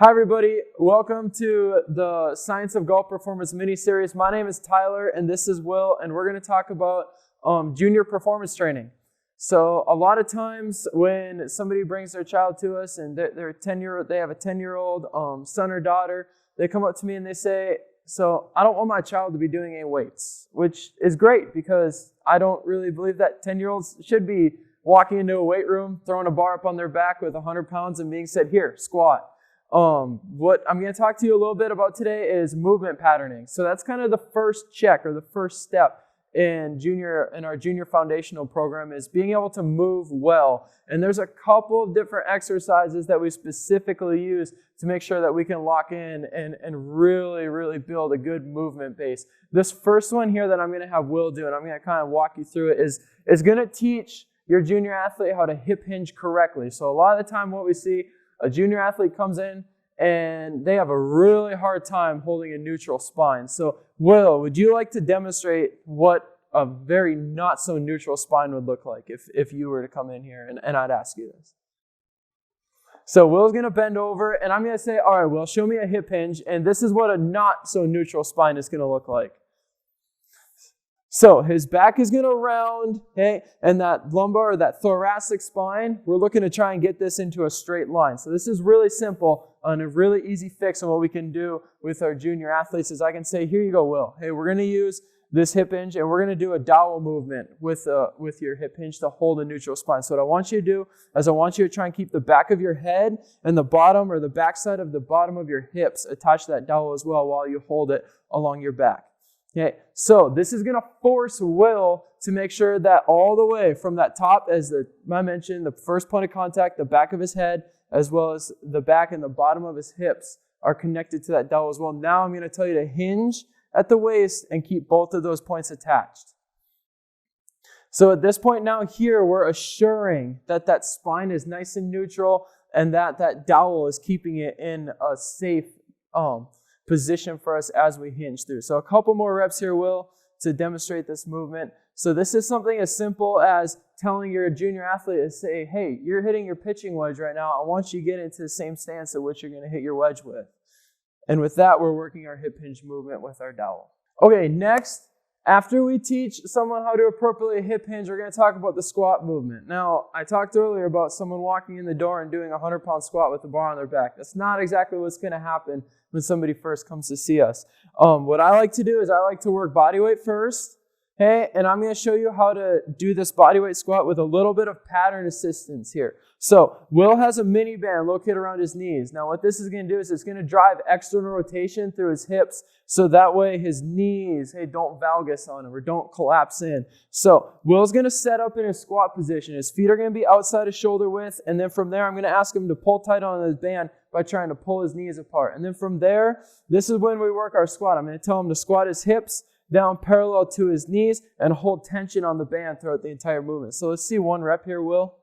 Hi everybody, welcome to the Science of Golf Performance mini-series. My name is Tyler and this is Will, and we're going to talk about junior performance training. So a lot of times when somebody brings their child to us and they have a 10-year-old son or daughter, they come up to me and they say, so I don't want my child to be doing any weights, which is great because I don't really believe that 10-year-olds should be walking into a weight room, throwing a bar up on their back with 100 pounds and being said, here, squat. What I'm going to talk to you a little bit about today is movement patterning. So that's kind of the first check or the first step in our junior foundational program is being able to move well. And there's a couple of different exercises that we specifically use to make sure that we can lock in and really build a good movement base. This first one here that I'm going to have Will do, and I'm going to kind of walk you through it, is going to teach your junior athlete how to hip hinge correctly. So a lot of the time what we see, a junior athlete comes in and they have a really hard time holding a neutral spine. So, Will, would you like to demonstrate what a very not so neutral spine would look like if you were to come in here and I'd ask you this? So Will's going to bend over and I'm going to say, all right, Will, show me a hip hinge. And this is what a not so neutral spine is going to look like. So his back is going to round, okay, and that lumbar or that thoracic spine, we're looking to try and get this into a straight line. So this is really simple and a really easy fix. And what we can do with our junior athletes is I can say, here you go, Will. Hey, we're going to use this hip hinge and we're going to do a dowel movement with your hip hinge to hold a neutral spine. So what I want you to do is I want you to try and keep the back of your head and the bottom or the backside of the bottom of your hips attached to that dowel as well while you hold it along your back. Okay, so this is going to force Will to make sure that all the way from that top, as I mentioned, the first point of contact, the back of his head, as well as the back and the bottom of his hips are connected to that dowel as well. Now I'm going to tell you to hinge at the waist and keep both of those points attached. So at this point now here, we're assuring that that spine is nice and neutral and that that dowel is keeping it in a safe position for us as we hinge through. So a couple more reps here, Will, to demonstrate this movement. So this is something as simple as telling your junior athlete to say, hey, you're hitting your pitching wedge right now. I want you to get into the same stance at which you're going to hit your wedge with. And with that, we're working our hip hinge movement with our dowel. Okay, next, after we teach someone how to appropriately hip hinge, we're going to talk about the squat movement. Now, I talked earlier about someone walking in the door and doing a 100-pound squat with a bar on their back. That's not exactly what's going to happen when somebody first comes to see us. What I like to do is I like to work body weight first, okay? And I'm going to show you how to do this body weight squat with a little bit of pattern assistance here. So Will has a mini band located around his knees. Now what this is going to do is it's going to drive external rotation through his hips so that way his knees, don't valgus on him or don't collapse in. So Will's going to set up in his squat position. His feet are going to be outside his shoulder width, and then from there I'm going to ask him to pull tight on his band by trying to pull his knees apart. And then from there, this is when we work our squat. I'm going to tell him to squat his hips down parallel to his knees and hold tension on the band throughout the entire movement. So let's see one rep here, Will.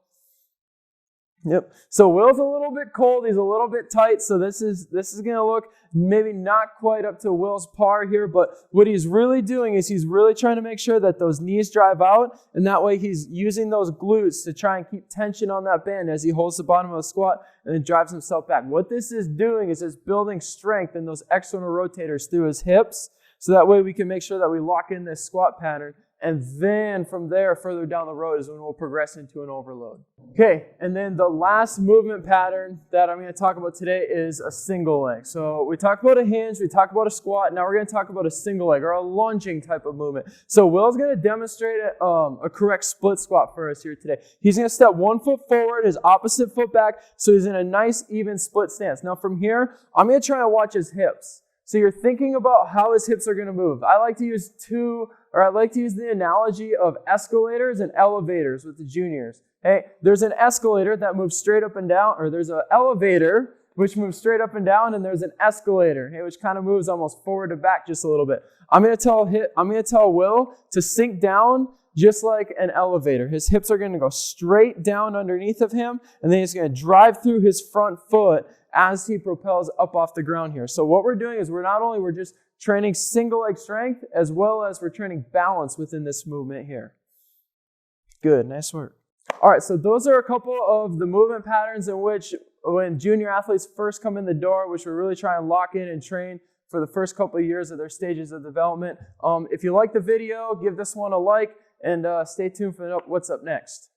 Yep. So Will's a little bit cold. He's a little bit tight. So this is going to look maybe not quite up to Will's par here, but what he's really doing is he's really trying to make sure that those knees drive out, and that way he's using those glutes to try and keep tension on that band as he holds the bottom of the squat and then drives himself back. What this is doing is it's building strength in those external rotators through his hips, so that way we can make sure that we lock in this squat pattern. And then from there, further down the road is when we'll progress into an overload. Okay, and then the last movement pattern that I'm going to talk about today is a single leg. So we talked about a hinge, we talked about a squat, now we're going to talk about a single leg or a lunging type of movement. So Will's going to demonstrate a correct split squat for us here today. He's going to step 1 foot forward, his opposite foot back, so he's in a nice even split stance. Now from here, I'm going to try and watch his hips. So you're thinking about how his hips are going to move. I like to use the analogy of escalators and elevators with the juniors. Hey, there's an escalator that moves straight up and down, or there's an elevator which moves straight up and down, and there's an escalator, which kind of moves almost forward to back just a little bit. I'm going to tell Will to sink down just like an elevator. His hips are going to go straight down underneath of him, and then he's going to drive through his front foot as he propels up off the ground here. So what we're doing is we're just training single leg strength as well as we're training balance within this movement here. Good, nice work. All right, so those are a couple of the movement patterns in which when junior athletes first come in the door, which we're really trying to lock in and train for the first couple of years of their stages of development. If you like the video, give this one a like and stay tuned for what's up next.